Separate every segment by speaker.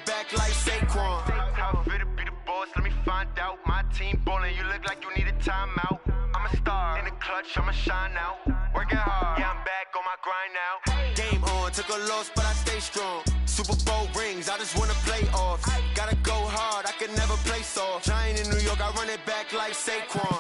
Speaker 1: it back like Saquon.
Speaker 2: How fit to be the boss? Let me find out. My team ballin', you look like you need a timeout. I'm a star in the clutch, I'ma shine out. Working hard, yeah, I'm back on my grind now.
Speaker 1: Game on, took a loss, but I stay strong. Super Bowl rings, I just wanna play off. Gotta go hard, I can never play soft. Giant in New York, I run it back like Saquon.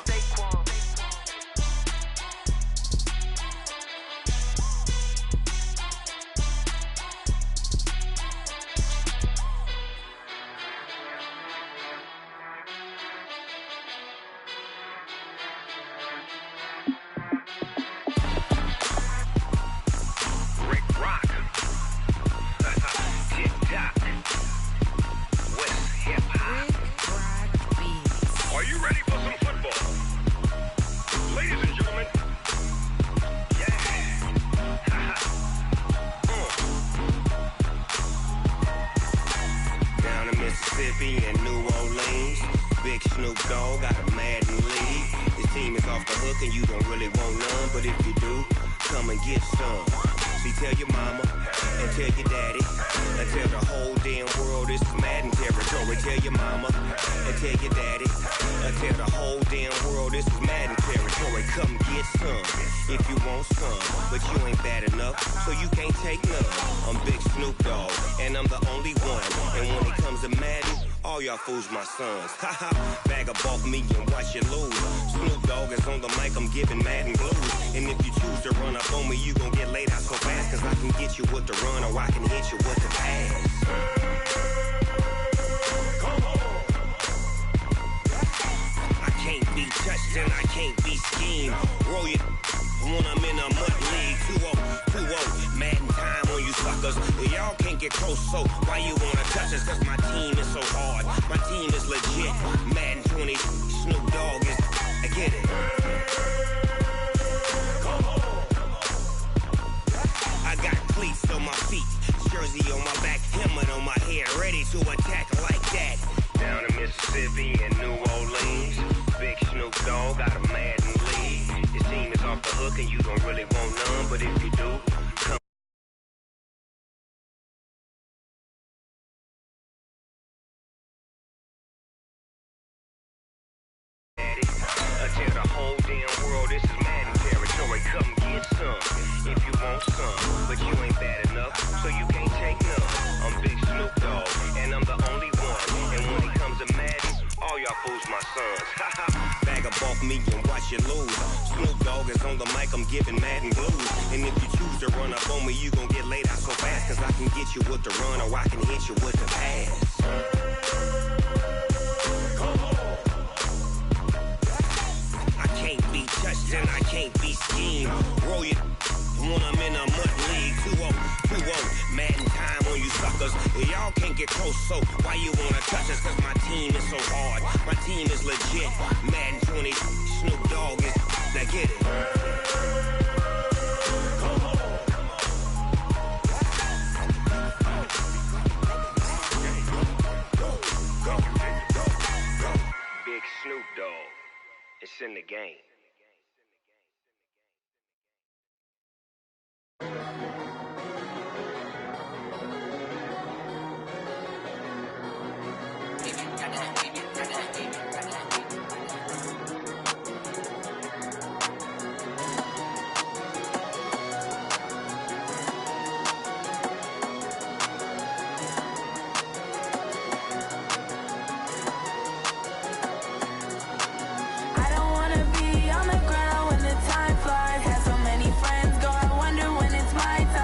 Speaker 3: Fools my sons. Haha, bag up off me and watch you lose. Snoop Dogg is on the mic, I'm giving Madden blues. And if you choose to run up on me, you gon' get laid out so fast. Cause I can get you with the run or I can hit you with the pass. Come on. I can't be touched and I can't be schemed. Roll you when I'm in a mud league. 2-0, 2-0, Madden time on you suckers. Y'all can't get close, so why you wanna touch us? Cause my team is so hard. My team is legit. Madden 20, Snoop Dogg is. I get it. Come on. I got cleats on my feet, jersey on my back, helmet on my head, ready to attack like that. Down in Mississippi and New Orleans, big Snoop Dogg got a Madden lead. Your team is off the hook and you don't really want none, but if you do, come. Tell the whole damn world this is Madden territory. Come get some if you want some, but you ain't bad enough, so you can't take none. I'm Big Snoop Dogg, and I'm the only one. And when it comes to Madden, all y'all fools my sons. Haha, bag up off me and watch you lose. Snoop Dogg is on the mic, I'm giving Madden blues. And if you choose to run up on me, you gon' get laid out so fast. Cause I can get you with the run or I can hit you with the pass. Touched and I can't be schemed. Roll you when I'm in a mud league. 2-0, 2-0, Madden time on you suckers. Y'all can't get close, so why you wanna touch us? Cause my team is so hard. My team is legit. Madden 20, Snoop Dogg is. Now get it. Come on. Go. Big Snoop Dogg. It's in the game.
Speaker 4: Time flies, had so many friends go, I wonder when it's my time.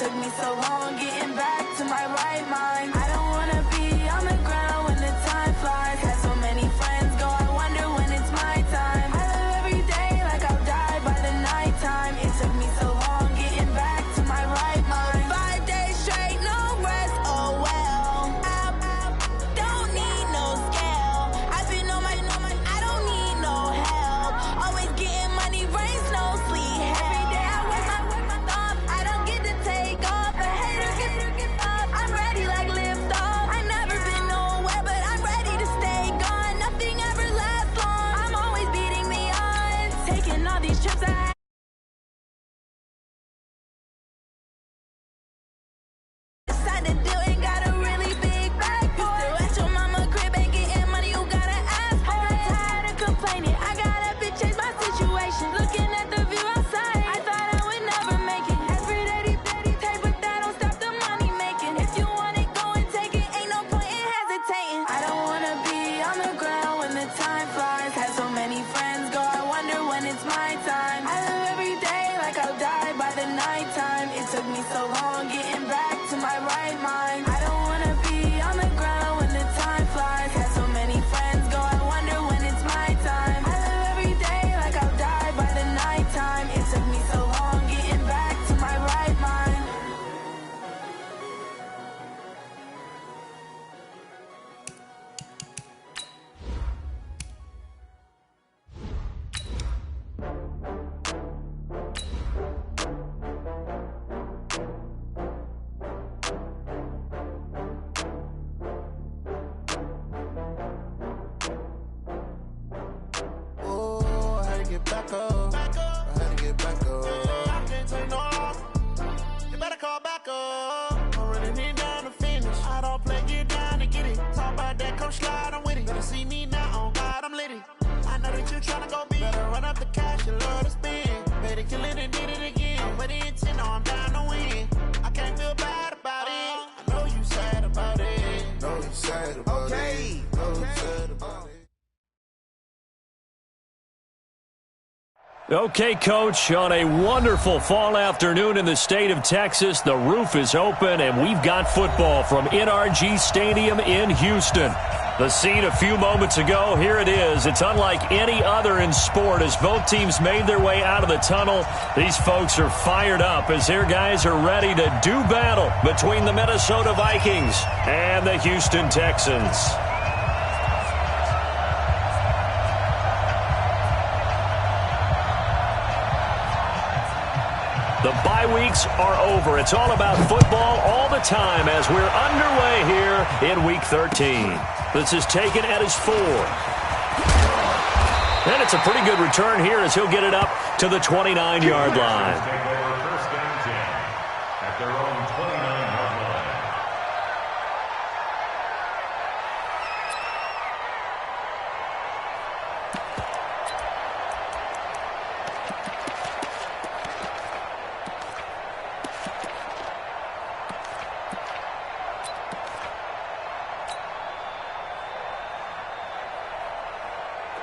Speaker 4: took me so long getting back to my right mind. I don't wanna be on the ground when the time flies. Had so many friends go, I wonder when it's my time. I live every day like I'll die by the nighttime. It took me so long getting back to my right mind. 5 days straight, no rest, oh well. I don't need no scale. I've been on my, I don't need no help. Always getting money, rain, snow, sleet, every day I work my thumb. I don't get to take off. The haters get up. I'm ready like lift off. I never been nowhere, but I'm ready to stay gone. Nothing ever lasts long. I'm always beating the odds. Taking all these trips I decided to do, ain't got a really big bag for it. Still at your mama crib, ain't getting money, you gotta ask for it. I'm tired of complaining, I gotta bitch change my situation. Looking at the view outside, I thought I would never make it. Every day take, but that don't stop the money making. If you want it, go and take it, ain't no point in hesitating. I don't wanna be on the ground when the time flies. Had so many friends go, I wonder when it's my time. I live every day like I'll die by the nighttime. It took me so long getting back to my right mind. I don't wanna be on the ground when the time flies. Had so many friends go, I wonder when it's my time. I live every day like I'll die by the nighttime. It took me so long getting back to my right mind.
Speaker 1: Oh, I had to get back up. I had to get back up.
Speaker 2: I can't take no loss. You better call back up. I'm really need down to finish. I don't play, get down to get it. Talk about that, come slide, I'm with it. Better see me now, on God, I'm litty. I know that you tryna go big. Better run up the cash, you love to spend. Better kill it and did it again. I'm with the intent, no, I'm down to win. I can't feel bad about it. I know you sad about it.
Speaker 1: No, you sad about it. No, you sad about it.
Speaker 5: Okay, Coach, on a wonderful fall afternoon in the state of Texas, the roof is open, and we've got football from NRG Stadium in Houston. The scene a few moments ago, here it is. It's unlike any other in sport as both teams made their way out of the tunnel. These folks are fired up as their guys are ready to do battle between the Minnesota Vikings and the Houston Texans. The bye weeks are over. It's all about football all the time as we're underway here in Week 13. This is taken at his 4. And it's a pretty good return here as he'll get it up to the 29-yard line.
Speaker 6: First down 10 at their own 29-yard line.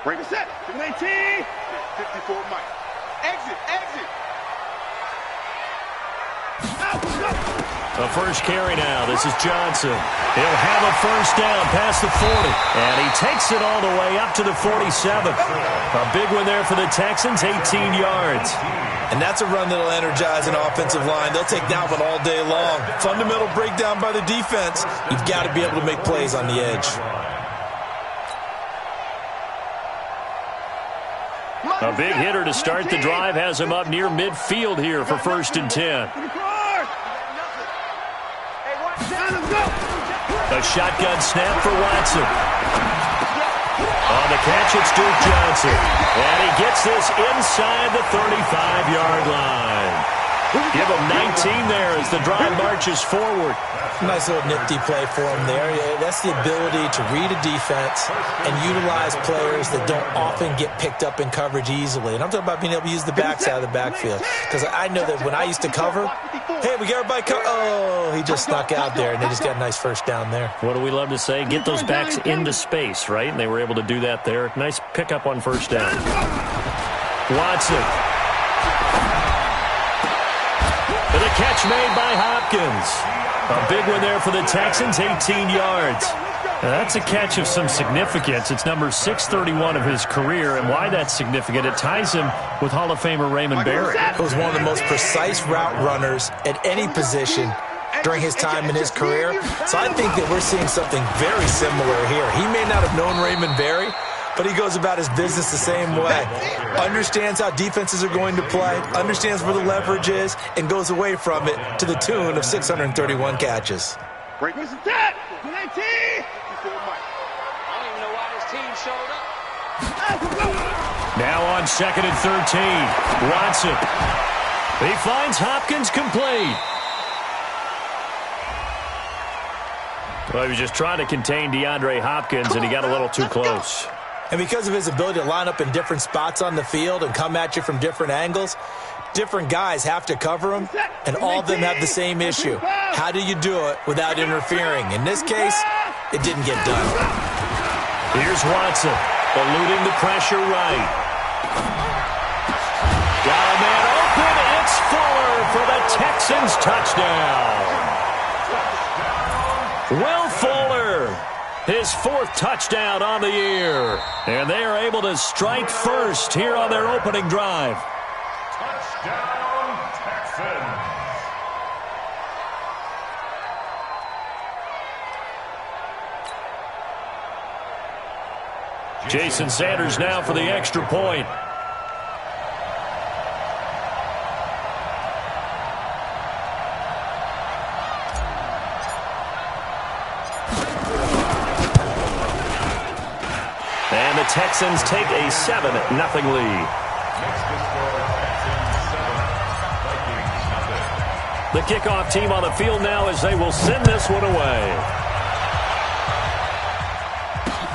Speaker 2: Break a set. 18. 54 Mike. Exit.
Speaker 5: The first carry now. This is Johnson. He'll have a first down past the 40. And he takes it all the way up to the 47. A big one there for the Texans, 18 yards.
Speaker 7: And that's a run that'll energize an offensive line. They'll take that one all day long. Fundamental breakdown by the defense. You've got to be able to make plays on the edge.
Speaker 5: A big hitter to start the drive has him up near midfield here for 1st and 10. A shotgun snap for Watson. On the catch, it's Duke Johnson. And he gets this inside the 35-yard line. Give him 19 there as the drive marches forward.
Speaker 7: Nice little nifty play for him there. That's the ability to read a defense and utilize players that don't often get picked up in coverage easily. And I'm talking about being able to use the backside of the backfield. Because I know that when I used to cover, hey, we got everybody covered. Oh, he just snuck out there, and they just got a nice first down there.
Speaker 5: What do we love to say? Get those backs into space, right? And they were able to do that there. Nice pickup on first down. Watson. To the catch made by Hopkins. A big one there for the Texans, 18 yards. Now, that's a catch of some significance. It's number 631 of his career, and why that's significant, it ties him with Hall of Famer Raymond Berry.
Speaker 7: He was one of the most precise route runners at any position during his time in his career. So I think that we're seeing something very similar here. He may not have known Raymond Berry, but he goes about his business the same way. Understands how defenses are going to play, understands where the leverage is, and goes away from it to the tune of 631 catches.
Speaker 2: Break this attack!
Speaker 5: Now on 2nd and 13, Watson. He finds Hopkins complete. Well, he was just trying to contain DeAndre Hopkins, and he got a little too close.
Speaker 7: And because of his ability to line up in different spots on the field and come at you from different angles, different guys have to cover him, and all of them have the same issue. How do you do it without interfering? In this case, it didn't get done.
Speaker 5: Here's Watson, eluding the pressure right. Got a man open. It's Fuller for the Texans touchdown. Will Fuller, his 4th touchdown on the year. And they are able to strike first here on their opening drive.
Speaker 6: Touchdown, Texans.
Speaker 5: Jason Sanders now for the extra point. And the Texans take a 7-0 lead. The kickoff team on the field now as they will send this one away.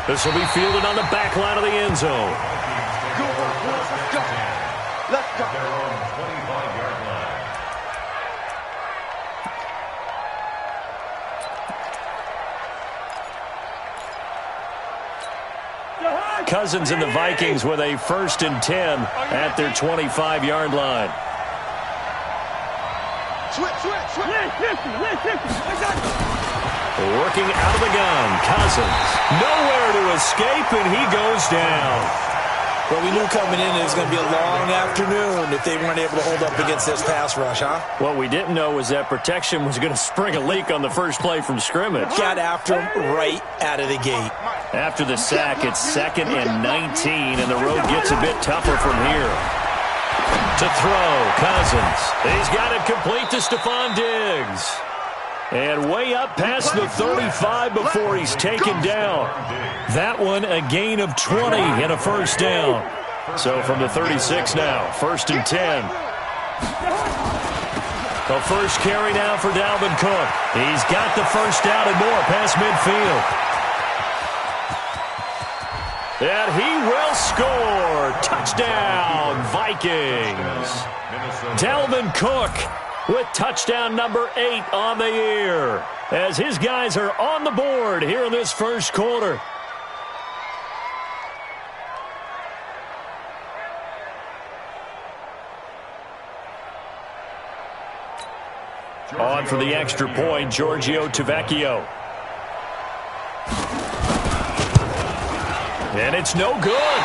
Speaker 5: This will be fielded on the back line of the end zone.
Speaker 2: Let's go.
Speaker 5: Cousins and the Vikings with a 1st and 10 at their 25-yard line. Working out of the gun, Cousins. Nowhere to escape, and he goes down.
Speaker 7: Well, we knew coming in it was going to be a long afternoon if they weren't able to hold up against this pass rush, huh?
Speaker 5: What we didn't know was that protection was going to spring a leak on the first play from scrimmage.
Speaker 7: Got after him right out of the gate.
Speaker 5: After the sack, it's 2nd and 19, and the road gets a bit tougher from here. To throw, Cousins. He's got it complete to Stephon Diggs. And way up past the 35 before he's taken down. That one a gain of 20 and a 1st down. So from the 36 now, 1st and 10. The first carry now for Dalvin Cook. He's got the 1st down and more past midfield. And he will score. Touchdown, Vikings. Dalvin Cook with touchdown number 8 on the year, as his guys are on the board here in this first quarter. On for the extra point, Giorgio Tavecchio. And it's no good.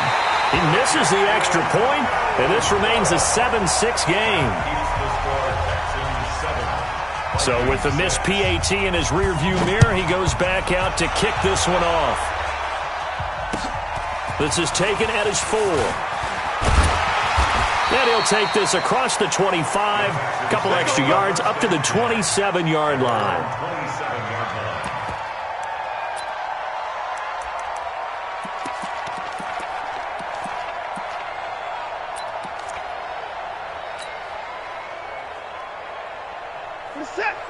Speaker 5: He misses the extra point, and this remains a 7-6 game. So with the missed PAT in his rearview mirror, he goes back out to kick this one off. This is taken at his 4. And he'll take this across the 25, a couple extra yards, up to the 27-yard line.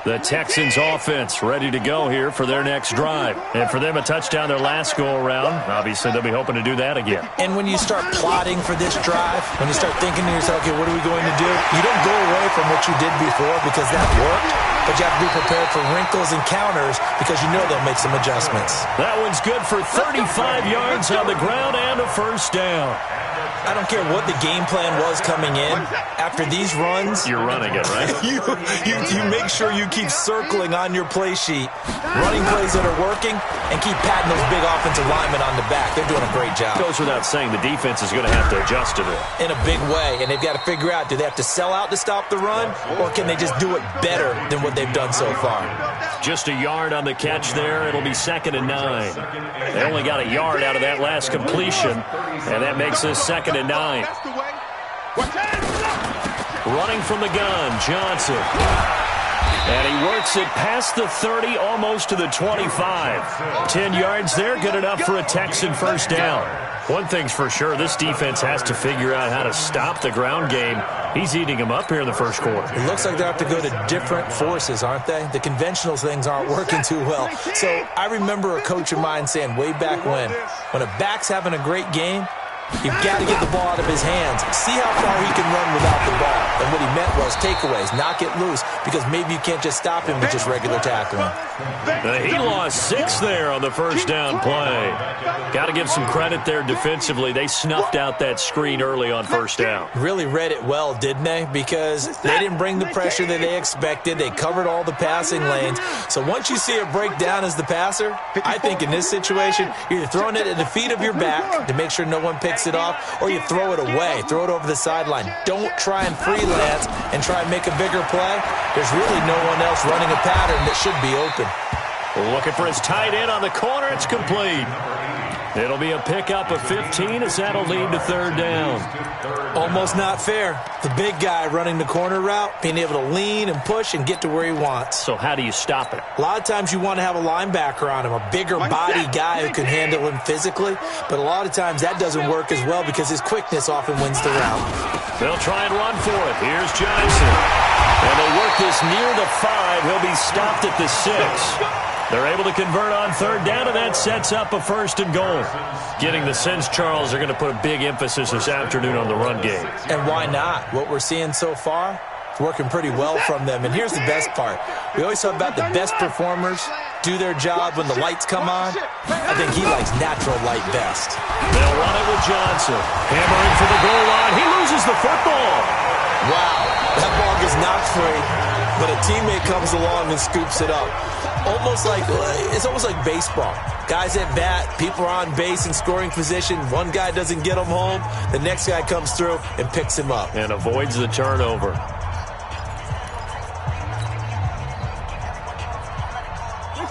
Speaker 5: The Texans offense ready to go here for their next drive. And for them, a touchdown their last go-around. Obviously, they'll be hoping to do that again.
Speaker 7: And when you start plotting for this drive, when you start thinking to yourself, okay, what are we going to do? You don't go away from what you did before because that worked, but you have to be prepared for wrinkles and counters because you know they'll make some adjustments.
Speaker 5: That one's good for 35 yards on the ground and a 1st down.
Speaker 7: I don't care what the game plan was coming in. After these runs,
Speaker 5: you're running it, right?
Speaker 7: you make sure you keep circling on your play sheet, running plays that are working, and keep patting those big offensive linemen on the back. They're doing a great job.
Speaker 5: Goes without saying the defense is going to have to adjust to it.
Speaker 7: In a big way, and they've got to figure out, do they have to sell out to stop the run, or can they just do it better than what they've done so far?
Speaker 5: Just a yard on the catch there. It'll be 2nd and 9. They only got a yard out of that last completion, and that makes this 2nd and 9. Running from the gun, Johnson. And he works it past the 30, almost to the 25. 10 yards there, good enough for a Texan first down. One thing's for sure, this defense has to figure out how to stop the ground game. He's eating them up here in the first quarter.
Speaker 7: It looks like they have to go to different forces, aren't they? The conventional things aren't working too well. So I remember a coach of mine saying way back when a back's having a great game, you've got to get the ball out of his hands. See how far he can run without the ball. And what he meant was takeaways, knock it loose, because maybe you can't just stop him with just regular tackling.
Speaker 5: He lost 6 there on the first down play. Got to give some credit there defensively. They snuffed out that screen early on first down.
Speaker 7: Really read it well, didn't they? Because they didn't bring the pressure that they expected. They covered all the passing lanes. So once you see it break down as the passer, I think in this situation, you're either throwing it at the feet of your back to make sure no one picks it off, or you throw it away, throw it over the sideline. Don't try and freelance and try and make a bigger play. There's really no one else running a pattern that should be open.
Speaker 5: Looking for his tight end on the corner. It's complete. It'll be a pickup of 15 as that'll lead to 3rd down.
Speaker 7: Almost not fair. The big guy running the corner route, being able to lean and push and get to where he wants.
Speaker 5: So how do you stop it?
Speaker 7: A lot of times you want to have a linebacker on him, a bigger body guy who can handle him physically. But a lot of times that doesn't work as well because his quickness often wins the route.
Speaker 5: They'll try and run for it. Here's Johnson. And they work this near the 5. He'll be stopped at the 6. They're able to convert on 3rd down, and that sets up a 1st and goal. Getting the sense, Charles, they're going to put a big emphasis this afternoon on the run game.
Speaker 7: And why not? What we're seeing so far, it's working pretty well from them. And here's the best part. We always talk about the best performers do their job when the lights come on. I think he likes natural light best.
Speaker 5: They'll run it with Johnson. Hammering for the goal line. He loses the football.
Speaker 7: Wow, that ball gets knocked free, but a teammate comes along and scoops it up. It's almost like baseball. Guys at bat, people are on base in scoring position. One guy doesn't get him home. The next guy comes through and picks him up.
Speaker 5: And avoids the turnover.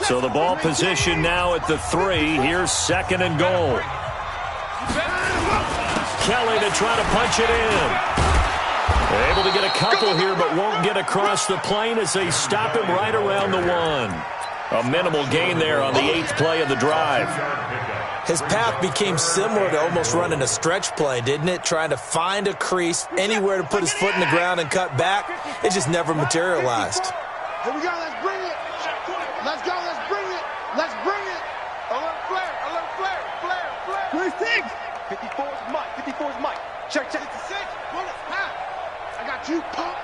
Speaker 5: So the ball position now at the 3. Here's 2nd and goal. Kelly to try to punch it in. They're able to get a couple here, but won't get across the plane as they stop him right around the 1. A minimal gain there on the 8th play of the drive.
Speaker 7: His path became similar to almost running a stretch play, didn't it? Trying to find a crease, anywhere to put his foot in the ground and cut back. It just never materialized.
Speaker 2: Here we go, let's bring it. Let's go, let's bring it. Let's bring it. A little flare, a little flare, flare, flare. 26. 54 is Mike, 54 is Mike. Check, check. 56, run it, pass. I got you, pump.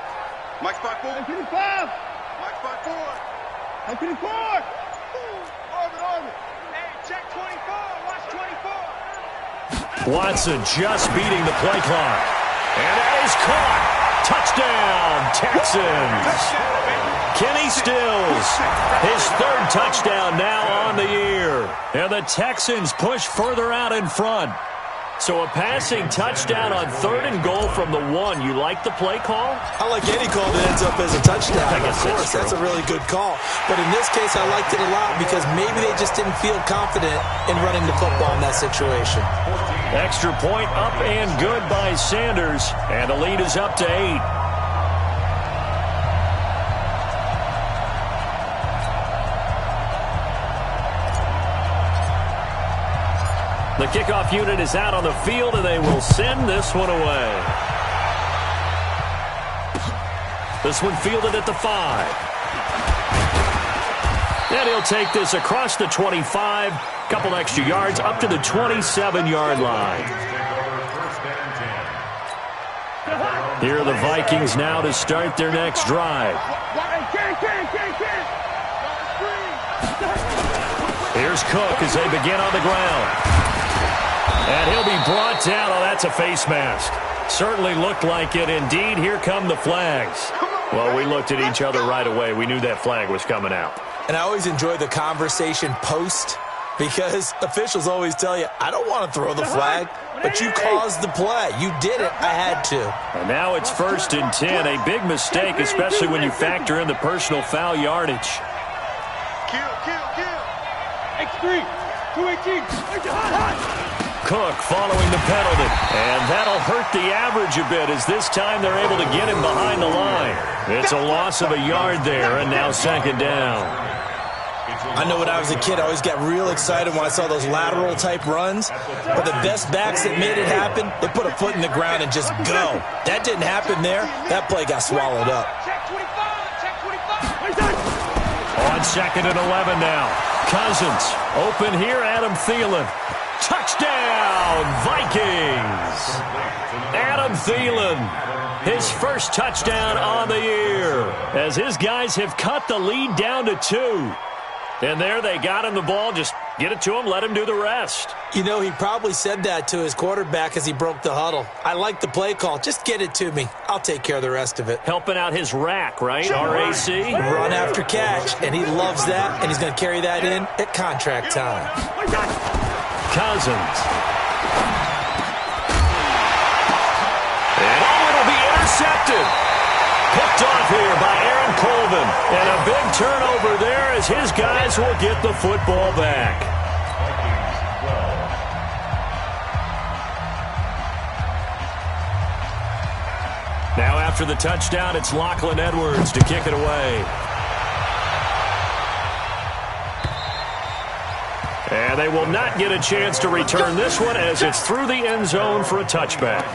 Speaker 2: Mike's 5'4". 55. Mike's 5'4". 54. Orbit. Hey, check 24. Watch 24.
Speaker 5: Watson just beating the play clock. And that is caught. Touchdown, Texans. Kenny Stills, his 3rd touchdown now on the year. And the Texans push further out in front. So a passing touchdown on 3rd and goal from the 1. You like the play call?
Speaker 7: I like any call that ends up as a touchdown.
Speaker 5: I guess
Speaker 7: of course, that's a really good call. But in this case, I liked it a lot because maybe they just didn't feel confident in running the football in that situation.
Speaker 5: Extra point up and good by Sanders. And the lead is up to 8. The kickoff unit is out on the field, and they will send this one away. This one fielded at the 5. And he'll take this across the 25. Couple extra yards up to the 27-yard line. Here are the Vikings now to start their next drive. Here's Cook as they begin on the ground. And he'll be brought down. Oh, that's a face mask. Certainly looked like it. Indeed, here come the flags. Well, we looked at each other right away. We knew that flag was coming out.
Speaker 7: And I always enjoy the conversation post because officials always tell you, I don't want to throw the flag, but you caused the play. You did it. I had to.
Speaker 5: And now it's 1st and 10. A big mistake, especially when you factor in the personal foul yardage.
Speaker 2: Kill. X3, 218.
Speaker 5: Cook following the penalty. And that'll hurt the average a bit as this time they're able to get him behind the line. It's a loss of a yard there, and now 2nd down.
Speaker 7: I know when I was a kid, I always got real excited when I saw those lateral-type runs. But the best backs that made it happen, they put a foot in the ground and just go. That didn't happen there. That play got swallowed up.
Speaker 5: On 2nd and 11 now. Cousins open here, Adam Thielen. Touchdown, Vikings! Adam Thielen, his first touchdown on the year, as his guys have cut the lead down to 2. And there they got him the ball. Just get it to him, let him do the rest.
Speaker 7: You know, he probably said that to his quarterback as he broke the huddle. I like the play call. Just get it to me. I'll take care of the rest of it.
Speaker 5: Helping out his rack, right? RAC?
Speaker 7: Run after catch, and he loves that, and he's going to carry that in at contract time.
Speaker 5: Cousins. And it'll be intercepted. Picked off here by Aaron Colvin. And a big turnover there as his guys will get the football back. Now after the touchdown, it's Lachlan Edwards to kick it away. And they will not get a chance to return this one as it's through the end zone for a touchback.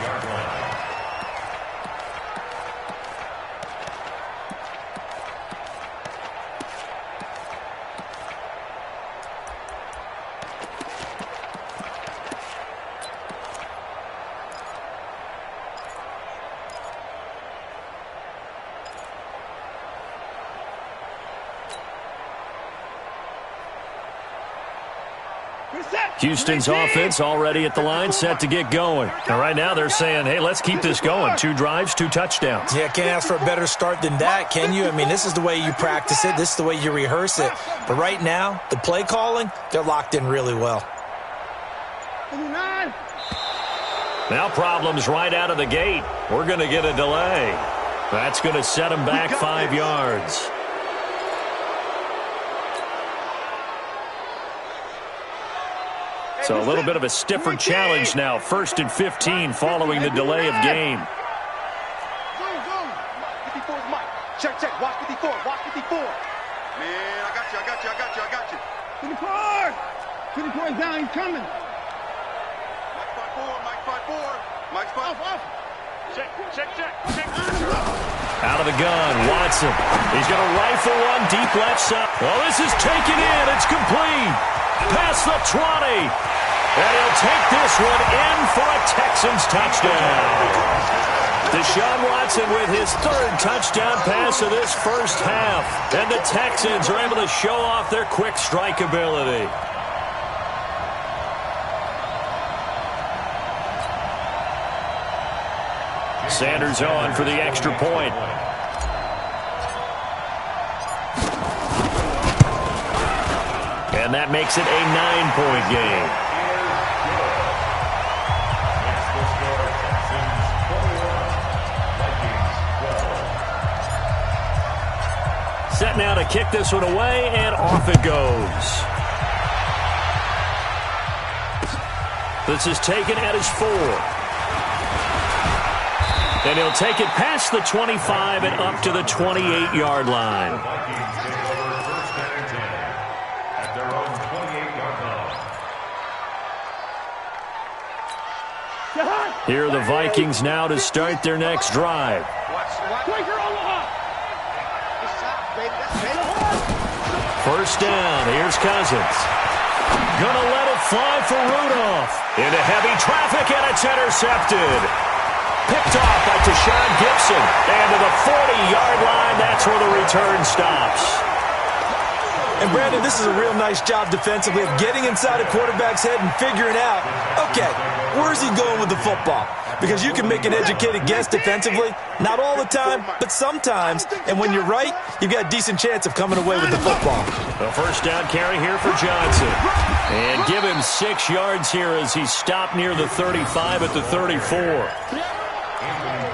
Speaker 5: Houston's offense already at the line, set to get going. And right now they're saying, hey, let's keep this going. 2 drives, 2 touchdowns.
Speaker 7: Yeah, can't ask for a better start than that, can you? I mean, this is the way you practice it. This is the way you rehearse it. But right now, the play calling, they're locked in really well.
Speaker 5: Now problems right out of the gate. We're going to get a delay. That's going to set them back 5 yards. So a little bit of a stiffer challenge now. 1st and 15 following the delay of game.
Speaker 2: Check. Watch 54. Man, I got you. 54 is down. He's coming. Mike spot 4. Check.
Speaker 5: Out of the gun, Watson. He's going to rifle one deep left side. Well, this is taken in. It's complete. Past the 20. And he'll take this one in for a Texans touchdown. Deshaun Watson with his 3rd touchdown pass of this first half. And the Texans are able to show off their quick strike ability. Sanders on for the extra point. And that makes it a 9-point game. Set now to kick this one away, and off it goes. This is taken at his 4. And he'll take it past the 25 and up to the 28-yard line. Here are the Vikings now to start their next drive. First down, here's Cousins. Gonna let it fly for Rudolph. Into heavy traffic, and it's intercepted. Picked off by Tashawn Gibson. And to the 40-yard line, that's where the return stops.
Speaker 7: And, Brandon, this is a real nice job defensively of getting inside a quarterback's head and figuring out, okay, where's he going with the football? Because you can make an educated guess defensively, not all the time, but sometimes. And when you're right, you've got a decent chance of coming away with the football.
Speaker 5: The first down carry here for Johnson. And give him 6 yards here as he stopped near the 35 at the 34.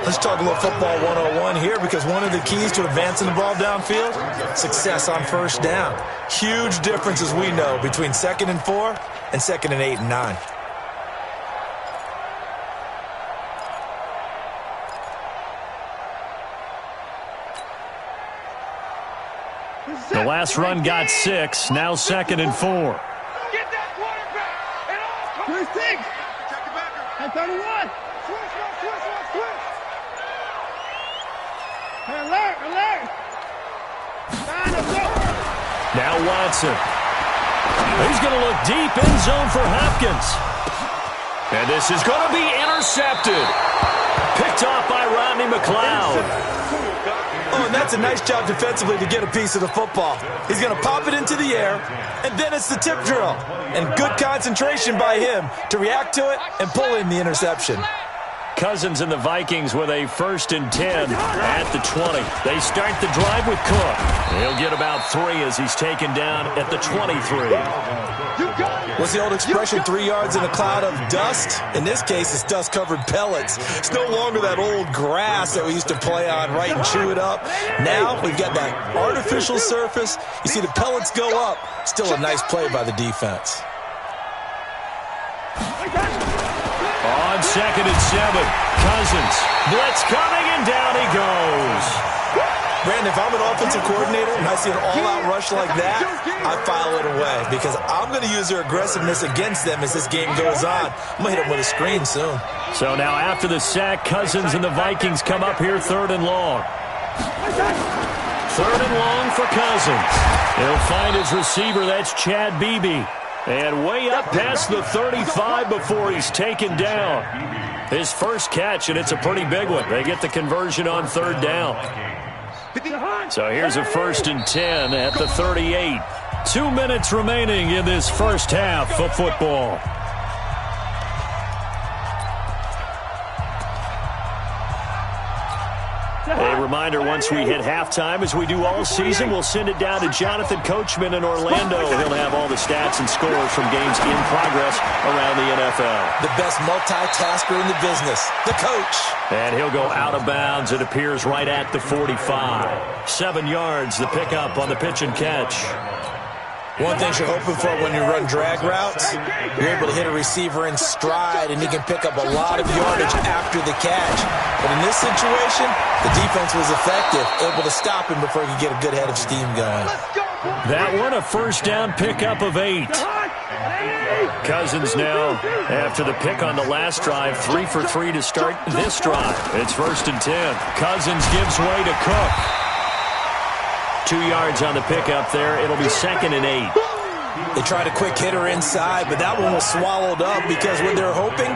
Speaker 7: Let's talk a little football 101 here, because one of the keys to advancing the ball downfield, success on first down. Huge difference, as we know, between 2nd and 4 and 2nd and 8 and 9.
Speaker 5: The last run got 6, now 2nd and 4.
Speaker 2: Get that quarterback! And off! 26! Check the backer. And 31! Switch! Hey, alert! Sign up, go!
Speaker 5: Now Watson. He's going to look deep in zone for Hopkins. And this is going to be intercepted. Picked off by Rodney McLeod.
Speaker 7: Oh, and that's a nice job defensively to get a piece of the football. He's going to pop it into the air, and then it's the tip drill. And good concentration by him to react to it and pull in the interception.
Speaker 5: Cousins and the Vikings with a 1st and 10 at the 20. They start the drive with Cook. He'll get about 3 as he's taken down at the 23.
Speaker 7: What's the old expression, 3 yards in a cloud of dust? In this case, it's dust-covered pellets. It's no longer that old grass that we used to play on, right, and chew it up. Now we've got that artificial surface. You see the pellets go up. Still a nice play by the defense.
Speaker 5: On 2nd and 7, Cousins. Blitz coming, and down he goes.
Speaker 7: Brandon, if I'm an offensive coordinator and I see an all-out rush like that, I file it away, because I'm going to use their aggressiveness against them as this game goes on. I'm going to hit them with a screen soon.
Speaker 5: So now after the sack, Cousins and the Vikings come up here 3rd and long. 3rd and long for Cousins. He'll find his receiver. That's Chad Beebe. And way up past the 35 before he's taken down. His first catch, and it's a pretty big one. They get the conversion on 3rd down. So here's a 1st and 10 at the 38. 2 minutes remaining in this first half of football. A reminder, once we hit halftime, as we do all season, we'll send it down to Jonathan Coachman in Orlando. He'll have all the stats and scores from games in progress around the NFL.
Speaker 7: The best multitasker in the business, the coach.
Speaker 5: And he'll go out of bounds. It appears right at the 45. 7 yards, the pickup on the pitch and catch.
Speaker 7: One thing you're hoping for when you run drag routes, you're able to hit a receiver in stride, and he can pick up a lot of yardage after the catch. But in this situation, the defense was effective, able to stop him before he could get a good head of steam going.
Speaker 5: That one, a first down pickup of 8. Cousins now, after the pick on the last drive, 3 for 3 to start this drive. It's 1st and 10. Cousins gives way to Cook. 2 yards on the pickup there. It'll be 2nd and 8.
Speaker 7: They tried a quick hitter inside, but that one was swallowed up, because when they're hoping,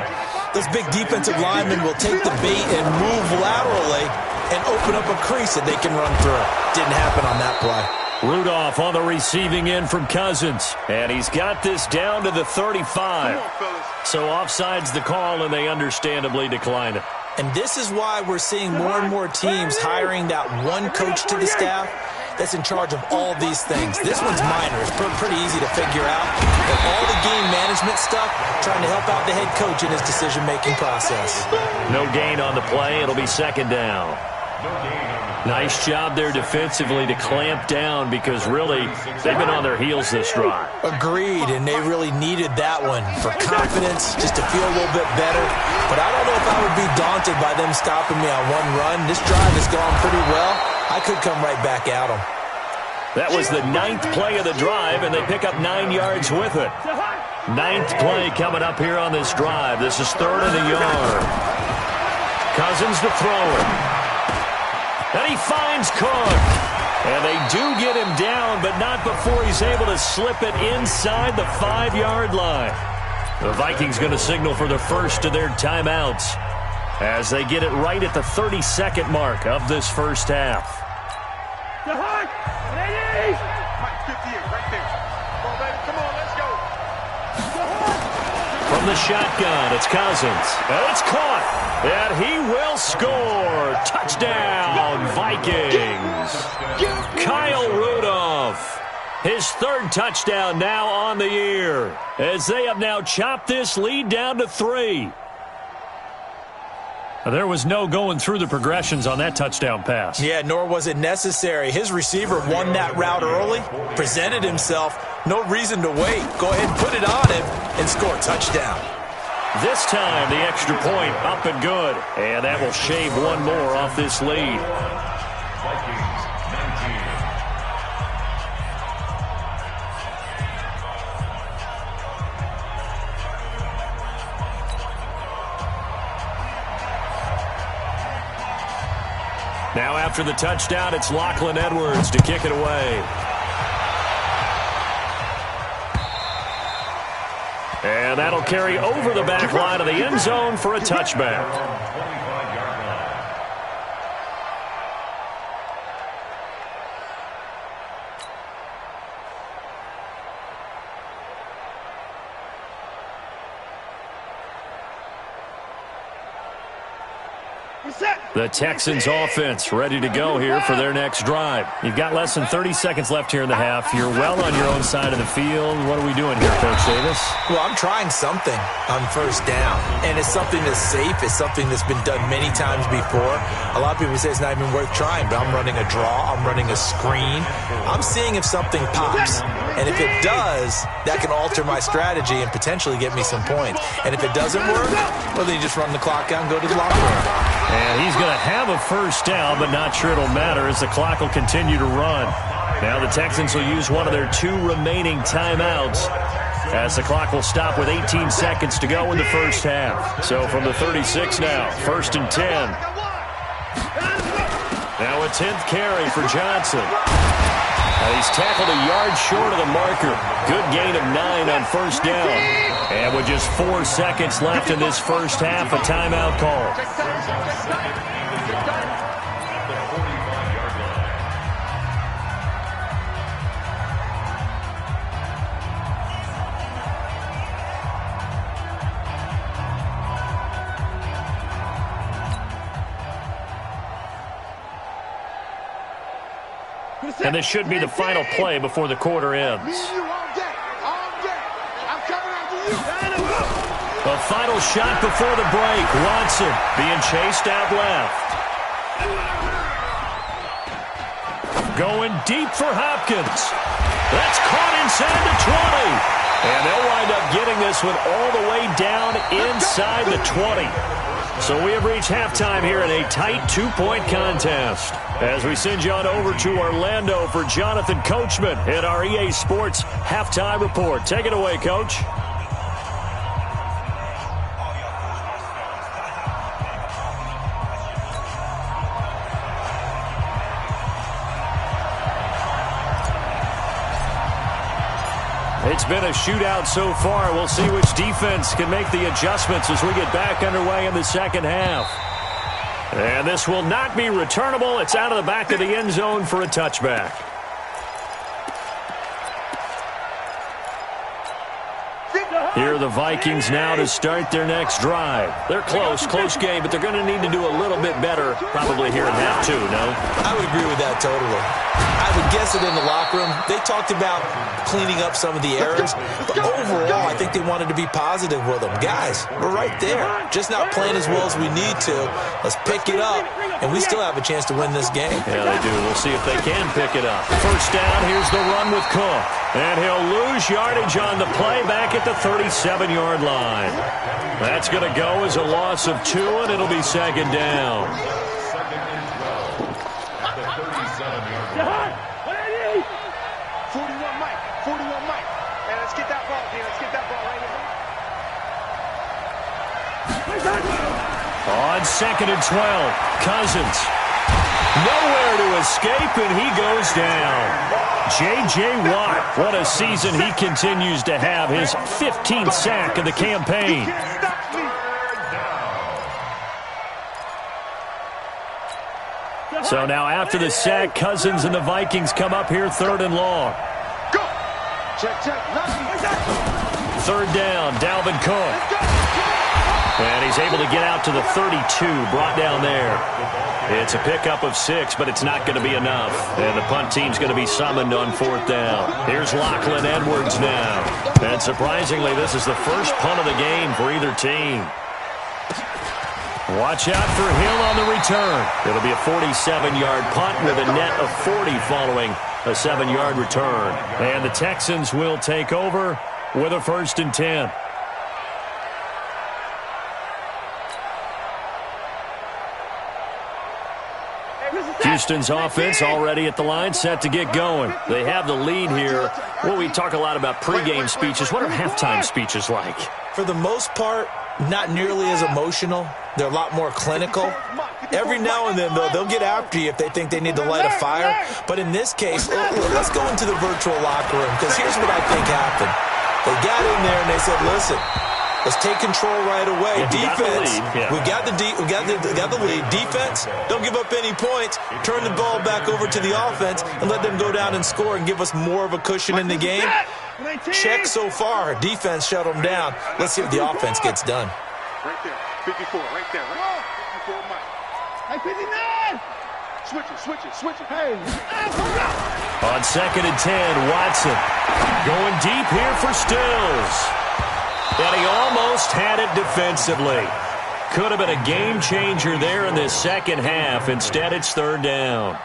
Speaker 7: those big defensive linemen will take the bait and move laterally and open up a crease that they can run through. Didn't happen on that play.
Speaker 5: Rudolph on the receiving end from Cousins. And he's got this down to the 35. So offside's the call, and they understandably decline it.
Speaker 7: And this is why we're seeing more and more teams hiring that one coach to the staff that's in charge of all these things. This one's minor. It's pretty easy to figure out. But all the game management stuff, trying to help out the head coach in his decision-making process.
Speaker 5: No gain on the play. It'll be 2nd down. Nice job there defensively to clamp down, because really they've been on their heels this drive.
Speaker 7: Agreed, and they really needed that one for confidence, just to feel a little bit better. But I don't know if I would be daunted by them stopping me on one run. This drive has gone pretty well. I could come right back at them.
Speaker 5: That was the 9th play of the drive, and they pick up 9 yards with it. 9th play coming up here on this drive. This is 3rd and a yard. Cousins to throw it. And he finds Cook. And they do get him down, but not before he's able to slip it inside the 5-yard line. The Vikings going to signal for the first of their timeouts as they get it right at the 32nd mark of this first half. from the shotgun. It's Cousins. And it's caught. And he will score. Touchdown, Vikings. Kyle Rudolph. His third touchdown now on the year, as they have now chopped this lead down to 3. There was no going through the progressions on that touchdown pass.
Speaker 7: Yeah, nor was it necessary. His receiver won that route early, presented himself. No reason to wait. Go ahead and put it on him and score a touchdown.
Speaker 5: This time, the extra point up and good. And that will shave one more off this lead.
Speaker 6: Vikings 19.
Speaker 5: Now after the touchdown, it's Lachlan Edwards to kick it away. And that'll carry over the back line of the end zone for a touchback.
Speaker 6: 25-yard line.
Speaker 5: The Texans offense ready to go here for their next drive. You've got less than 30 seconds left here in the half. You're well on your own side of the field. What are we doing here, Coach Davis?
Speaker 7: Well, I'm trying something on first down, and it's something that's safe. It's something that's been done many times before. A lot of people say it's not even worth trying, but I'm running a draw. I'm running a screen. I'm seeing if something pops, and if it does, that can alter my strategy and potentially get me some points. And if it doesn't work, well, then you just run the clock out and go to the locker room.
Speaker 5: And he's going to have a first down, but not sure it'll matter as the clock will continue to run. Now the Texans will use one of their 2 remaining timeouts as the clock will stop with 18 seconds to go in the first half. So from the 36 now, 1st and 10. Now a 10th carry for Johnson. And he's tackled a yard short of the marker. Good gain of 9 on first down. And with just 4 seconds left in this first half, a timeout call. And this should be the final play before the quarter ends. A final shot before the break. Watson being chased out left. Going deep for Hopkins. That's caught inside the 20. And they'll wind up getting this one all the way down inside the 20. So we have reached halftime here in a tight 2-point contest. As we send you on over to Orlando for Jonathan Coachman in our EA Sports Halftime Report. Take it away, Coach. It's been a shootout so far. We'll see which defense can make the adjustments as we get back underway in the second half. And this will not be returnable. It's out of the back of the end zone for a touchback. Here are the Vikings now to start their next drive. They're close game, but they're going to need to do a little bit better probably here in half 2, no?
Speaker 7: I would agree with that totally. I would guess it in the locker room. They talked about cleaning up some of the errors, but overall, I think they wanted to be positive with them. Guys, we're right there. Just not playing as well as we need to. Let's pick it up, and we still have a chance to win this game.
Speaker 5: Yeah, they do. We'll see if they can pick it up. First down, here's the run with Cook. And he'll lose yardage on the play back at the 37-yard line. That's going to go as a loss of 2, and it'll be second down.
Speaker 6: Second and 12 at the 37-yard line.
Speaker 2: 41 Mike. And let's get that ball, dude. Let's get that ball right here.
Speaker 5: On second and 12, Cousins. Nowhere to escape, and he goes down. J.J. Watt, what a season he continues to have. His 15th sack of the campaign. So now after the sack, Cousins and the Vikings come up here 3rd and long. Third down, Dalvin Cook. And he's able to get out to the 32, brought down there. It's a pickup of 6, but it's not going to be enough. And the punt team's going to be summoned on 4th down. Here's Lachlan Edwards now. And surprisingly, this is the first punt of the game for either team. Watch out for Hill on the return. It'll be a 47-yard punt with a net of 40 following a 7-yard return. And the Texans will take over with a 1st and 10. Houston's offense already at the line, set to get going. They have the lead here. Well, we talk a lot about pregame speeches. What are halftime speeches like?
Speaker 7: For the most part, not nearly as emotional. They're a lot more clinical. Every now and then, though, they'll get after you if they think they need to light a fire. But in this case, let's go into the virtual locker room, because here's what I think happened. They got in there and they said, listen, let's take control right away. Defense, we got the lead. Defense, don't give up any points. Turn the ball back over to the offense and let them go down and score and give us more of a cushion in the game. Check so far. Defense shut them down. Let's see if the offense gets done.
Speaker 8: Right there. 54, right there. Right? 54, Mike. Hey, 59! Switch it. Hey.
Speaker 5: On 2nd and 10, Watson going deep here for Stills. And he almost had it defensively. Could have been a game changer there in this second half. Instead, it's 3rd down.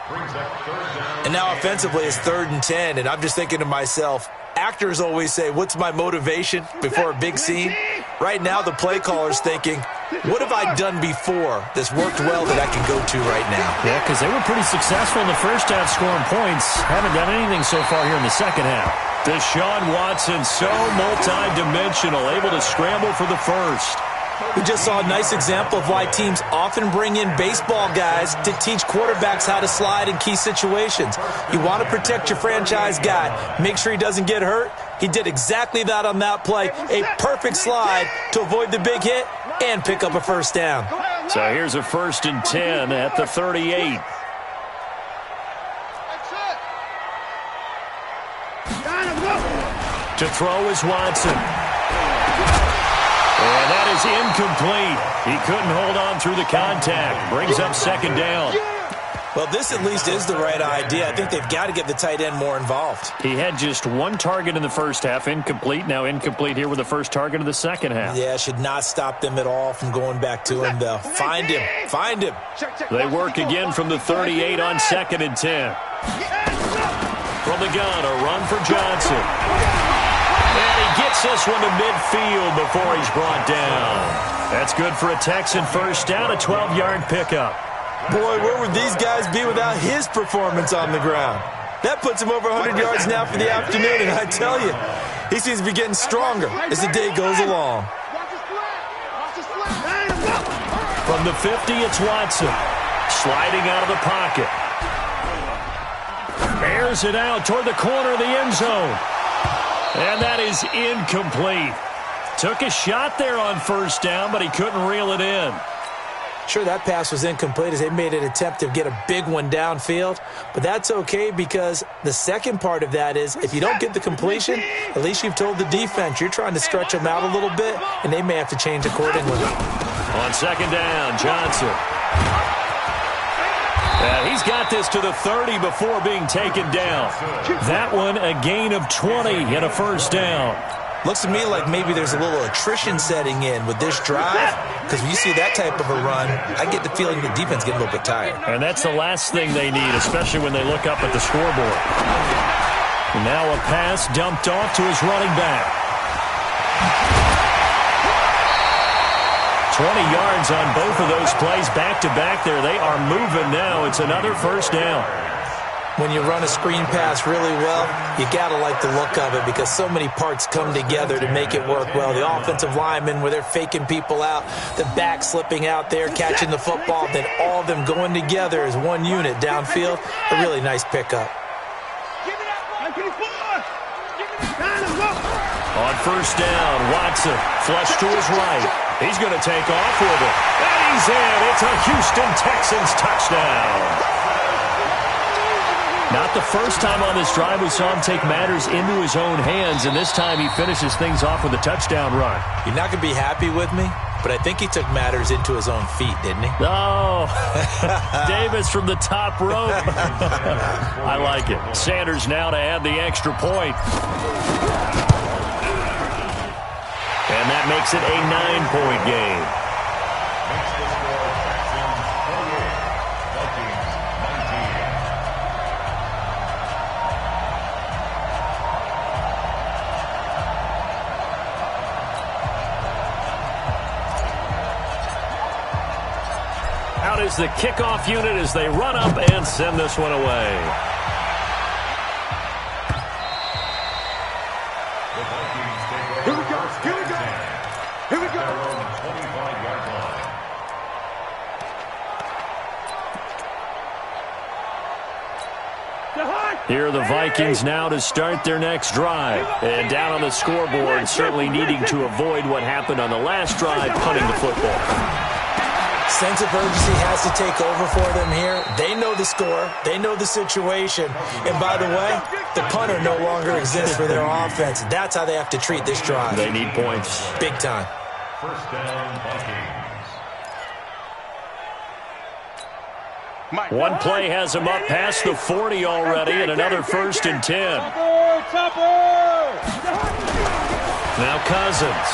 Speaker 7: And now offensively, it's 3rd and 10. And I'm just thinking to myself, actors always say, what's my motivation before a big scene? Right now, the play caller's thinking, what have I done before that's worked well that I can go to right now?
Speaker 5: Yeah, because they were pretty successful in the first half scoring points. Haven't done anything so far here in the second half. Deshaun Watson, so multi-dimensional, able to scramble for the first.
Speaker 7: We just saw a nice example of why teams often bring in baseball guys to teach quarterbacks how to slide in key situations. You want to protect your franchise guy. Make sure he doesn't get hurt. He did exactly that on that play. A perfect slide to avoid the big hit and pick up a 1st down.
Speaker 5: So here's a 1st and 10 at the 38. To throw is Watson. And that is incomplete. He couldn't hold on through the contact. Brings up 2nd down.
Speaker 7: Well, this at least is the right idea. I think they've got to get the tight end more involved.
Speaker 5: He had just 1 target in the first half, incomplete. Now incomplete here with the first target of the second half.
Speaker 7: Yeah, should not stop them at all from going back to him, though. Find him.
Speaker 5: They work again from the 38 on 2nd and 10. From the gun, a run for Johnson. And he gets this one to midfield before he's brought down. That's good for a Texan 1st down, a 12-yard pickup.
Speaker 7: Boy, where would these guys be without his performance on the ground? That puts him over 100 yards now for the afternoon, and I tell you, he seems to be getting stronger as the day goes along.
Speaker 5: From the 50, it's Watson. Sliding out of the pocket. Airs it out toward the corner of the end zone. And that is incomplete. Took a shot there on 1st down, but he couldn't reel it in.
Speaker 7: Sure, that pass was incomplete as they made an attempt to get a big one downfield. But that's okay because the second part of that is if you don't get the completion, at least you've told the defense you're trying to stretch them out a little bit, and they may have to change accordingly.
Speaker 5: On 2nd down, Johnson. He's got this to the 30 before being taken down. That one, a gain of 20 and a 1st down.
Speaker 7: Looks to me like maybe there's a little attrition setting in with this drive, because when you see that type of a run, I get the feeling the defense getting a little bit tired.
Speaker 5: And that's the last thing they need, especially when they look up at the scoreboard. Now a pass dumped off to his running back. 20 yards on both of those plays back-to-back there. They are moving now. It's another 1st down.
Speaker 7: When you run a screen pass really well, you got to like the look of it because so many parts come together to make it work well. The offensive linemen, where they're faking people out, the back slipping out there, catching the football, then all of them going together as one unit downfield. A really nice pickup.
Speaker 5: On 1st down, Watson, flush to his right. He's going to take off with it. And he's in. It's a Houston Texans touchdown. Not the first time on this drive we saw him take matters into his own hands, and this time he finishes things off with a touchdown run.
Speaker 7: You're not going to be happy with me, but I think he took matters into his own feet, didn't he?
Speaker 5: Oh, Davis from the top rope. I like it. Sanders now to add the extra point. And that makes it a 9-point game. Out is the kickoff unit as they run up and send this one away.
Speaker 8: Here we go. Here we go. Here we go. 25-yard line.
Speaker 5: Here are the Vikings now to start their next drive. And down on the scoreboard, certainly needing to avoid what happened on the last drive, punting the football.
Speaker 7: Sense of urgency has to take over for them here. They know the score. They know the situation. And by the way, the punter no longer exists for their offense. That's how they have to treat this drive.
Speaker 5: They need points.
Speaker 7: Big time.
Speaker 6: First down, Vikings.
Speaker 5: One play has him up past the 40 already, and another 1st and 10. Now Cousins.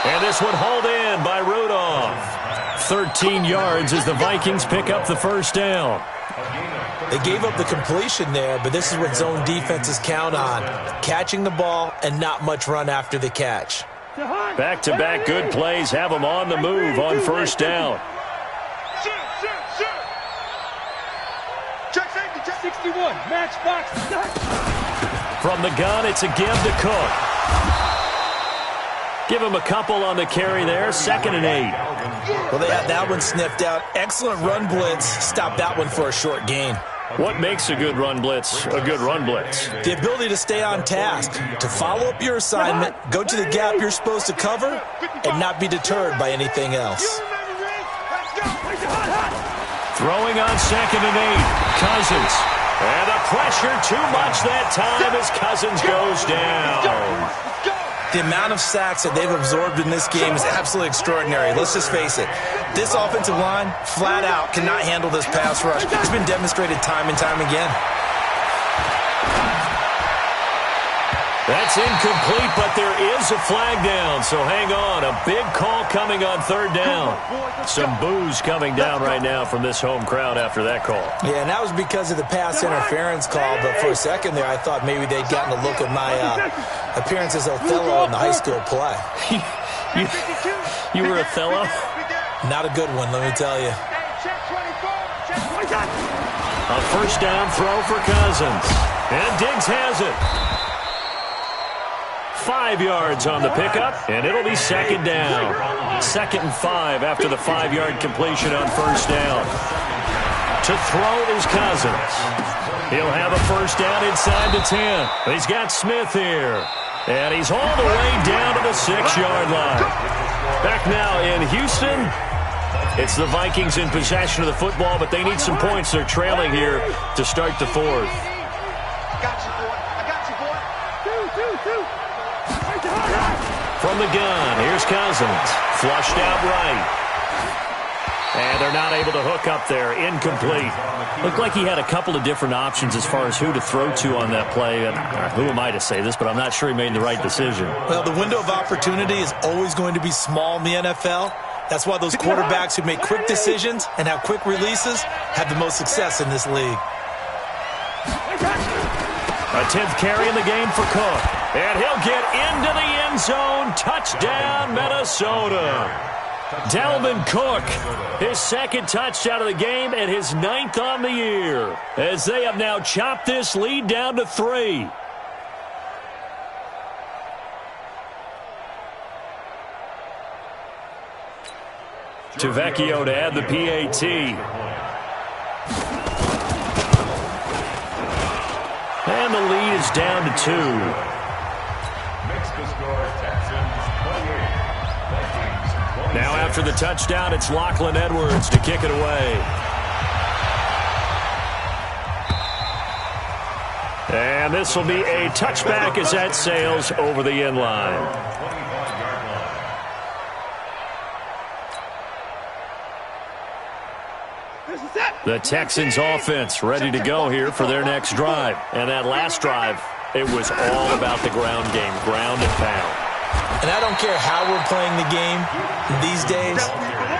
Speaker 5: And this one hauled in by Rudolph. 13 yards as the Vikings pick up the first down.
Speaker 7: They gave up the completion there, but this is what zone defenses count on. Catching the ball and not much run after the catch.
Speaker 5: Back-to-back good plays have them on the move on first down.
Speaker 8: Check safety, check 61. Match box.
Speaker 5: From the gun, it's a give to Cook. Give him a couple on the carry there. 2nd and 8.
Speaker 7: Well, they had that one sniffed out. Excellent run blitz. Stop that one for a short gain.
Speaker 5: What makes a good run blitz a good run blitz?
Speaker 7: The ability to stay on task, to follow up your assignment, go to the gap you're supposed to cover, and not be deterred by anything else.
Speaker 5: Throwing on 2nd and 8. Cousins. And the pressure too much that time as Cousins goes down.
Speaker 7: The amount of sacks that they've absorbed in this game is absolutely extraordinary. Let's just face it. This offensive line, flat out, cannot handle this pass rush. It's been demonstrated time and time again.
Speaker 5: That's incomplete, but there is a flag down, so hang on. A big call coming on 3rd down. Some boos coming down right now from this home crowd after that call.
Speaker 7: Yeah, and that was because of the pass interference call, but for a second there I thought maybe they'd gotten a look at my appearance as Othello in the high school play.
Speaker 5: You were Othello?
Speaker 7: Not a good one, let me tell you.
Speaker 5: A first down throw for Cousins. And Diggs has it. 5 yards on the pickup, and it'll be 2nd down. 2nd and 5 after the 5-yard completion on first down. To throw is Cousins. He'll have a first down inside the 10. He's got Smith here. And he's all the way down to the 6-yard line. Back now in Houston. It's the Vikings in possession of the football, but they need some points. They're trailing here to start the 4th.
Speaker 8: I got you, boy. I got you, boy.
Speaker 5: From the gun, here's Cousins. Flushed out right. And they're not able to hook up there. Incomplete. Looked like he had a couple of different options as far as who to throw to on that play. And who am I to say this, but I'm not sure he made the right decision.
Speaker 7: Well, the window of opportunity is always going to be small in the NFL. That's why those quarterbacks who make quick decisions and have quick releases have the most success in this league.
Speaker 5: A 10th carry in the game for Cook. And he'll get into the end zone. Touchdown, Minnesota. Dalvin Cook, his 2nd touchdown of the game and his 9th on the year, as they have now chopped this lead down to 3. To Vecchio to add the PAT. And the lead is down to 2.
Speaker 6: Makes the score Texans 28. Vikings 20.
Speaker 5: Now after the touchdown, it's Lachlan Edwards to kick it away. And this will be a touchback as that sails over the end line. The Texans offense ready to go here for their next drive. And that last drive, it was all about the ground game, ground and pound.
Speaker 7: And I don't care how we're playing the game these days,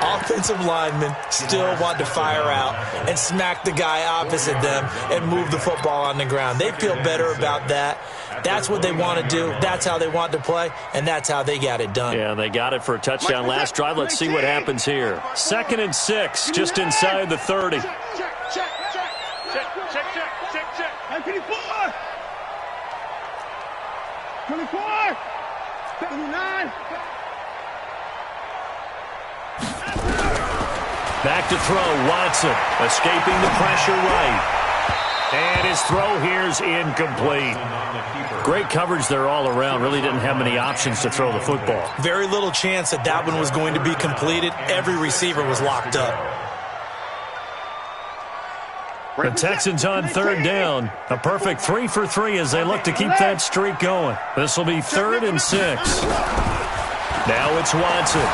Speaker 7: offensive linemen still want to fire out and smack the guy opposite them and move the football on the ground. They feel better about that. That's what they want to do. That's how they want to play, and that's how they got it done.
Speaker 5: Yeah, they got it for a touchdown last drive. Let's see what happens here. 2nd and 6, just inside the 30.
Speaker 8: Check. 24. 24. 79.
Speaker 5: Back to throw, Watson, escaping the pressure right. And his throw here's incomplete. Great coverage there all around. Really didn't have many options to throw the football.
Speaker 7: Very little chance that one was going to be completed. Every receiver was locked up.
Speaker 5: The Texans on 3rd down. A perfect 3 for 3 as they look to keep that streak going. This will be 3rd and 6. Now it's Watson.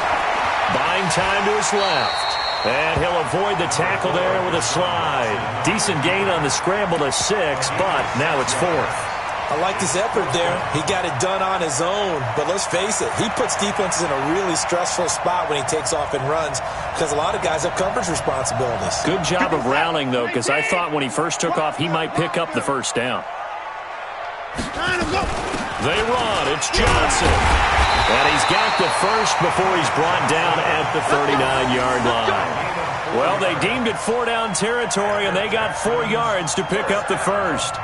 Speaker 5: Buying time to his left. And he'll avoid the tackle there with a slide. Decent gain on the scramble to 6, but now it's 4th.
Speaker 7: I like his effort there. He got it done on his own. But let's face it, he puts defenses in a really stressful spot when he takes off and runs because a lot of guys have coverage responsibilities.
Speaker 5: Good job of rallying, though, because I thought when he first took off, he might pick up the first down. They run. It's Johnson. And he's got the first before he's brought down at the 39-yard line. Well, they deemed it 4-down territory, and they got 4 yards to pick up the first.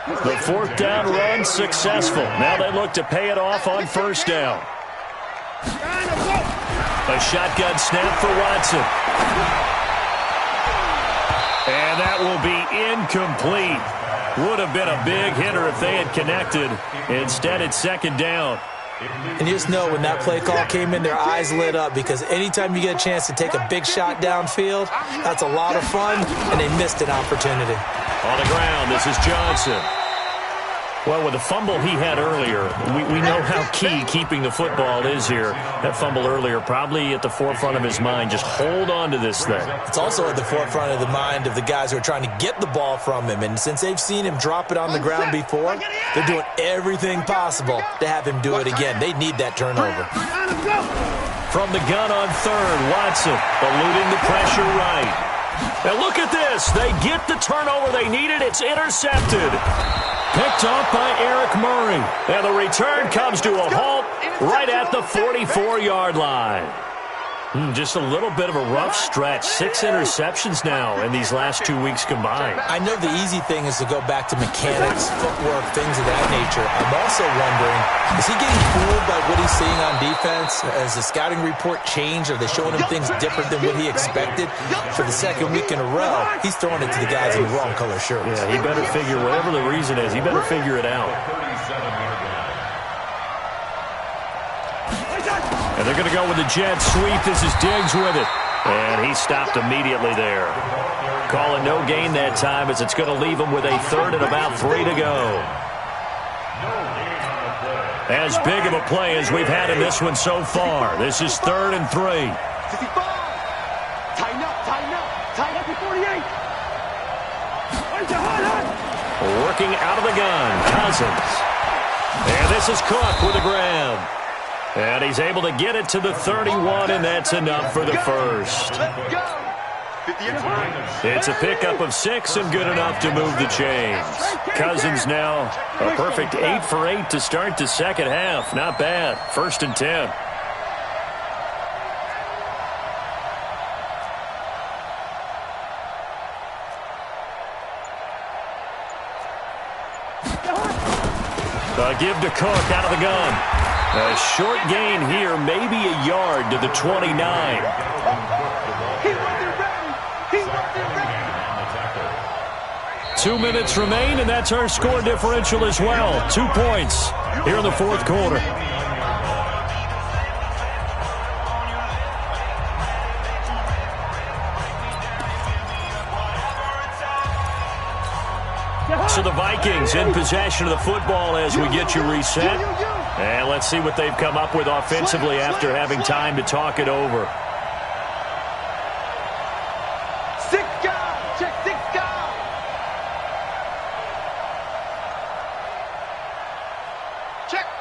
Speaker 5: The 4th down run successful. Now they look to pay it off on 1st down. A shotgun snap for Watson. And that will be incomplete. Would have been a big hitter if they had connected. Instead, it's 2nd down.
Speaker 7: And you just know when that play call came in, their eyes lit up because anytime you get a chance to take a big shot downfield, that's a lot of fun, and they missed an opportunity.
Speaker 5: On the ground, this is Johnson. Well, with the fumble he had earlier, we know how key keeping the football is here. That fumble earlier probably at the forefront of his mind. Just hold on to this thing.
Speaker 7: It's also at the forefront of the mind of the guys who are trying to get the ball from him. And since they've seen him drop it on the ground before, they're doing everything possible to have him do it again. They need that turnover.
Speaker 5: From the gun on 3rd, Watson eluding the pressure right. Now look at this. They get the turnover they needed. It's intercepted. Picked off by Eric Murray. And the return comes to a halt right at the 44-yard line. Just a little bit of a rough stretch. 6 interceptions now in these last 2 weeks combined.
Speaker 7: I know the easy thing is to go back to mechanics, footwork, things of that nature. I'm also wondering, is he getting fooled by what he's seeing on defense? Has the scouting report changed? Are they showing him things different than what he expected? For the 2nd week in a row, he's throwing it to the guys in the wrong color shirts.
Speaker 5: Yeah, he better figure, whatever the reason is, he better figure it out. And they're going to go with the jet sweep. This is Diggs with it. And he stopped immediately there. Calling no gain that time as it's going to leave him with a 3rd and about 3 to go. As big of a play as we've had in this one so far. This is 3rd and 3.
Speaker 8: 55. Tighten up to 48.
Speaker 5: Working out of the gun, Cousins. And this is Cook with a grab. And he's able to get it to the 31, and that's enough for the first. It's a pickup of 6 and good enough to move the chains. Cousins now a perfect 8 for 8 to start the 2nd half. Not bad. 1st and 10. A give to Cook out of the gun. A short gain here, maybe a yard to the 29. 2 minutes remain, and that's our score differential as well. 2 points here in the 4th quarter. So the Vikings in possession of the football as we get you reset. And let's see what they've come up with offensively after having time to talk it over.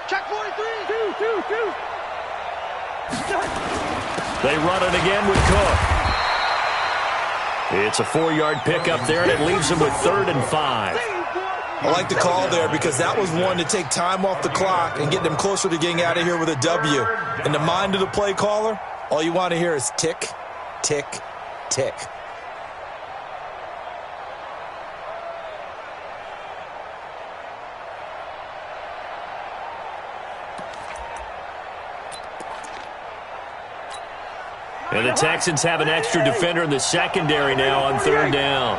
Speaker 8: Check 43. Two.
Speaker 5: They run it again with Cook. It's a 4-yard pickup there, and it leaves them with 3rd and 5.
Speaker 7: I like the call there because that was one to take time off the clock and get them closer to getting out of here with a W. In the mind of the play caller, all you want to hear is tick, tick, tick.
Speaker 5: And the Texans have an extra defender in the secondary now on 3rd down.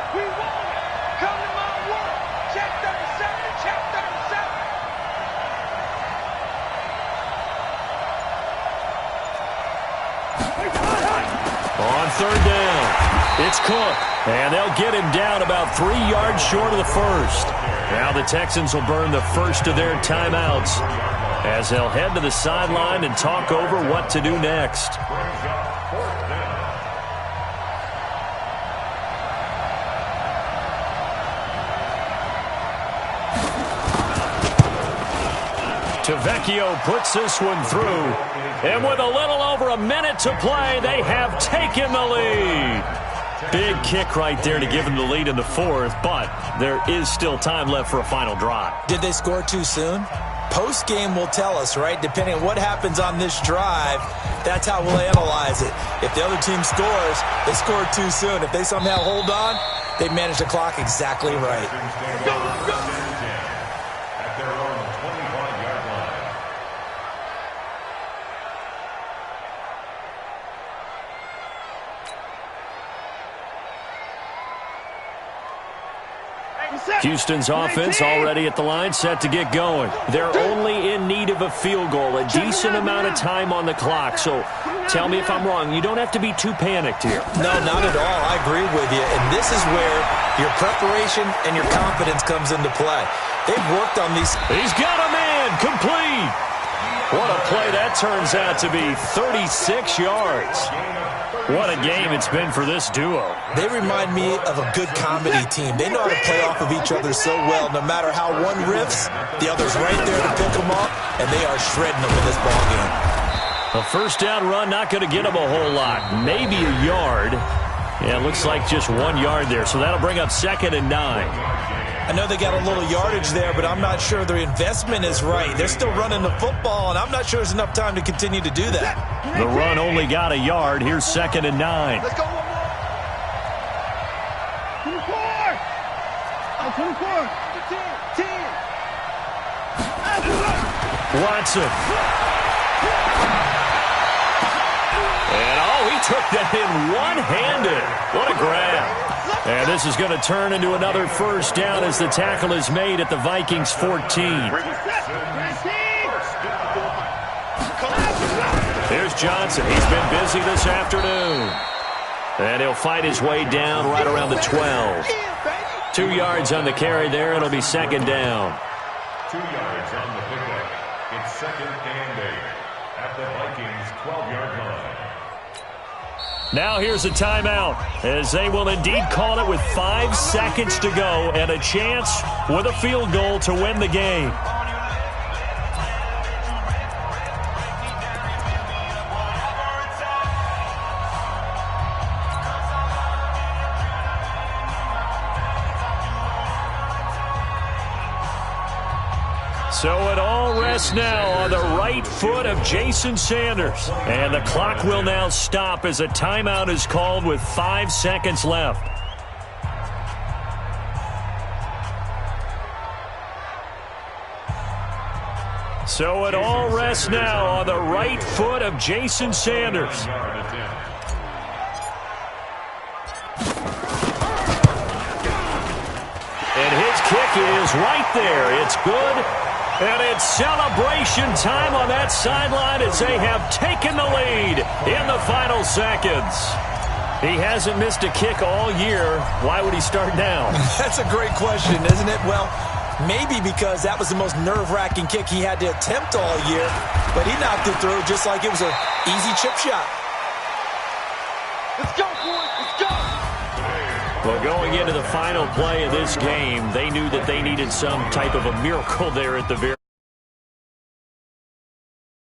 Speaker 5: On 3rd down, it's Cook. And they'll get him down about 3 yards short of the first. Now the Texans will burn the first of their timeouts as they'll head to the sideline and talk over what to do next. Vecchio puts this one through. And with a little over a minute to play, they have taken the lead. Big kick right there to give them the lead in the 4th, but there is still time left for a final drive.
Speaker 7: Did they score too soon? Post-game will tell us, right? Depending on what happens on this drive, that's how we'll analyze it. If the other team scores, they scored too soon. If they somehow hold on, they manage the clock exactly right.
Speaker 5: Houston's offense already at the line, set to get going. They're only in need of a field goal, a decent amount of time on the clock. So tell me if I'm wrong. You don't have to be too panicked here.
Speaker 7: No, not at all. I agree with you. And this is where your preparation and your confidence comes into play. They've worked on these.
Speaker 5: He's got a man complete. What a play that turns out to be, 36 yards. What a game it's been for this duo.
Speaker 7: They remind me of a good comedy team. They know how to play off of each other so well. No matter how one riffs, the other's right there to pick them up, and they are shredding them in this ballgame.
Speaker 5: A first down run, not going to get them a whole lot. Maybe a yard. Yeah, it looks like just 1 yard there, so that'll bring up 2nd and 9.
Speaker 7: I know they got a little yardage there, but I'm not sure their investment is right. They're still running the football, and I'm not sure there's enough time to continue to do that.
Speaker 5: The run only got a yard. Here's 2nd and 9.
Speaker 8: Let's go one more. 24. 10.
Speaker 5: Watson. And, he took that in one-handed. What a grab. And this is going to turn into another first down as the tackle is made at the Vikings 14. Here's Johnson. He's been busy this afternoon. And he'll fight his way down right around the 12. 2 yards on the carry there. It'll be 2nd down.
Speaker 6: 2 yards on the pickup. It's 2nd and 8 at the Vikings 12-yard line.
Speaker 5: Now here's a timeout as they will indeed call it with 5 seconds to go and a chance with a field goal to win the game. So it all rests now on the right foot of Jason Sanders. And the clock will now stop as a timeout is called with 5 seconds left. So it all rests now on the right foot of Jason Sanders. And his kick is right there. It's good. And it's celebration time on that sideline as they have taken the lead in the final seconds. He hasn't missed a kick all year. Why would he start now?
Speaker 7: That's a great question, isn't it? Well, maybe because that was the most nerve-wracking kick he had to attempt all year, but he knocked it through just like it was an easy chip shot.
Speaker 8: Let's go, boys. Let's go.
Speaker 5: Well, going into the final play of this game, they knew that they needed some type of a miracle there at the very